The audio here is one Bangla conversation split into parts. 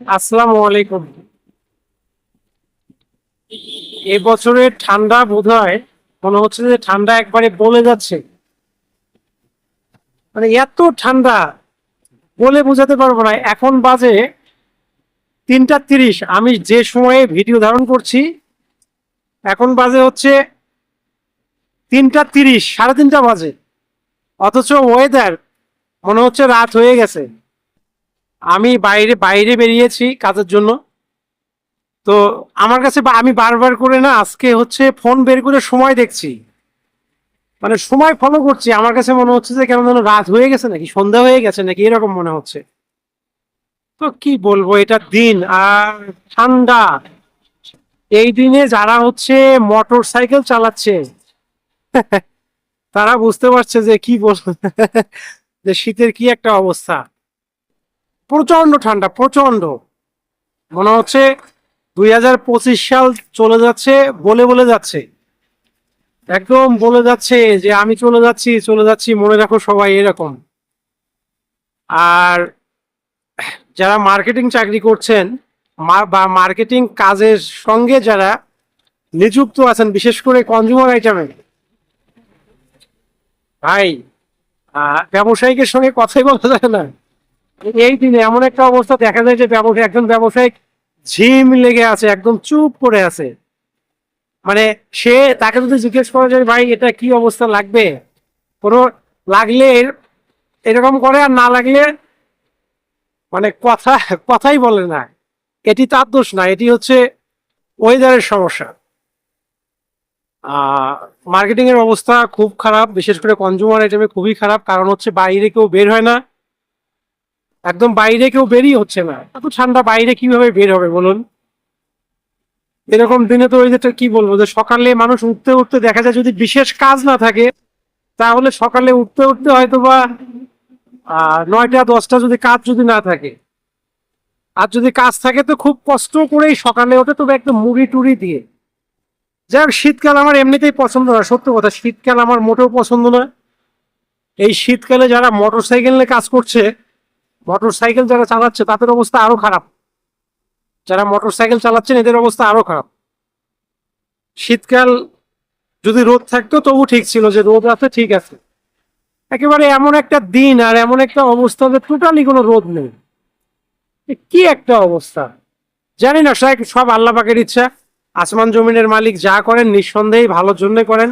আসসালামু আলাইকুম। এবছরের ঠান্ডা বোধহয় মনে হচ্ছে যে ঠান্ডা একবারে বলে যাচ্ছে। মানে এত ঠান্ডা বলে বোঝাতে পারবো না। এখন বাজে 3টা 30। আমি যে সময়ে ভিডিও ধারণ করছি এখন বাজে হচ্ছে 3টা 30, 3:30 বাজে। অথচ ওয়েদার মনে হচ্ছে রাত হয়ে গেছে। আমি বাইরে বাইরে বেরিয়েছি কাজের জন্য। তো আমার কাছে আমি বারবার করে না আজকে হচ্ছে ফোন বের করে সময় দেখছি, মানে সময় ফলো করছি। আমার কাছে মনে হচ্ছে যে কেমন যেন রাত হয়ে গেছে নাকি সন্ধ্যা হয়ে গেছে নাকি এরকম মনে হচ্ছে। তো কি বলবো, এটা দিন আর ঠান্ডা। এই দিনে যারা হচ্ছে মোটর সাইকেল চালাচ্ছে তারা বুঝতে পারছে যে কি বলবো যে শীতের কি একটা অবস্থা। প্রচন্ড ঠান্ডা, প্রচন্ড। মনে হচ্ছে 2025 সাল চলে যাচ্ছে, বলে বলে যাচ্ছে, একদম বলে যাচ্ছে যে আমি চলে যাচ্ছি চলে যাচ্ছি, মনে রাখো সবাই, এরকম। আর যারা মার্কেটিং চাকরি করছেন বা মার্কেটিং কাজের সঙ্গে যারা নিযুক্ত আছেন, বিশেষ করে কনজিউমার আইটেমে, ভাই, ব্যবসায়িকের সঙ্গে কথাই বলা যায় না। এই দিনে এমন একটা অবস্থা দেখা যায় যে একজন ব্যবসায়িক ঝিম লেগে আছে, একদম চুপ করে আছে। মানে সে, তাকে যদি জিজ্ঞেস করা যায় ভাই এটা কি অবস্থা লাগবে, কোনো লাগলে এরকম করে, আর না লাগলে মানে কথাই বলে না। এটি তার দোষ না, এটি হচ্ছে ওয়েদারের সমস্যা। মার্কেটিং এর অবস্থা খুব খারাপ, বিশেষ করে কনজিউমার আইটেমে খুবই খারাপ। কারণ হচ্ছে বাইরে কেউ বের হয় না, একদম বাইরে কেউ বেরই হচ্ছে না। এত ঠান্ডা বাইরে কিভাবে বের হবে বলুন? এরকম দিনে তো ওই যেটা কি বলবো, যে সকালে মানুষ উঠতে উঠতে দেখা যায় যদি বিশেষ কাজ না থাকে, তাহলে সকালে উঠতে উঠতে হয়তো বা 9টা 10টা যদি কাজ যদি না থাকে, আর যদি কাজ থাকে তো খুব কষ্ট করেই সকালে ওঠে, তবে একদম মুড়ি টুড়ি দিয়ে। যাই হোক, শীতকাল আমার এমনিতেই পছন্দ না, সত্য কথা, শীতকাল আমার মোটেও পছন্দ না। এই শীতকালে যারা মোটর সাইকেল নিয়ে কাজ করছে, মোটর সাইকেল যারা চালাচ্ছে তাদের অবস্থা আরো খারাপ। যারা মোটর সাইকেল চালাচ্ছেন এদের অবস্থা আরো খারাপ। শীতকাল যদি রোদ থাকতো তবু ঠিক ছিল, যে রোদ আছে ঠিক আছে। একেবারে এমন একটা দিন আর এমন একটা অবস্থা যে টোটালি কোনো রোদ নেই। কি একটা অবস্থা! জানি না, সব আল্লাহ পাকের ইচ্ছা। আসমান জমিনের মালিক যা করেন নিঃসন্দেহে ভালোর জন্য করেন।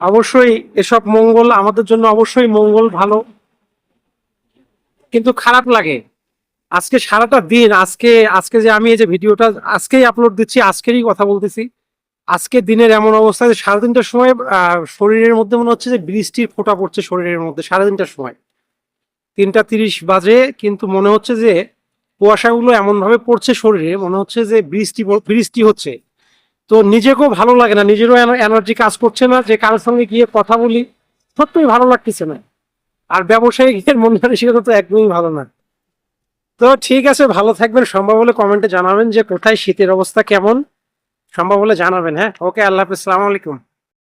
অবশ্যই এসব মঙ্গল আমাদের জন্য, অবশ্যই মঙ্গল ভালো। কিন্তু খারাপ লাগে আজকে সারাটা দিন, আজকে আজকে যে আমি এই যে ভিডিওটা আজকেই আপলোড দিচ্ছি, আজকেরই কথা বলতেছি, আজকে দিনের এমন অবস্থা যে 3:30টার সময় শরীরের মধ্যে মনে হচ্ছে যে বৃষ্টির ফোঁটা পড়ছে শরীরের মধ্যে। 3:30টার সময় 3টা 30 বাজে, কিন্তু মনে হচ্ছে যে কুয়াশাগুলো এমন ভাবে পড়ছে শরীরে, মনে হচ্ছে যে বৃষ্টি বৃষ্টি হচ্ছে। তো নিজেকেও ভালো লাগে না, নিজেরও এনার্জি কাজ করছে না যে কারোর সঙ্গে গিয়ে কথা বলি। সত্যিই ভালো লাগতেছে না। আর ব্যবসায়ীদের মন মানসিকতা তো একদমই ভালো না। তো ঠিক আছে, ভালো থাকবেন। সম্ভব হলে কমেন্টে জানাবেন যে কোথায় শীতের অবস্থা কেমন, সম্ভব হলে জানাবেন। হ্যাঁ, ওকে, আল্লাহ হাফেজ, সালাম আলাইকুম।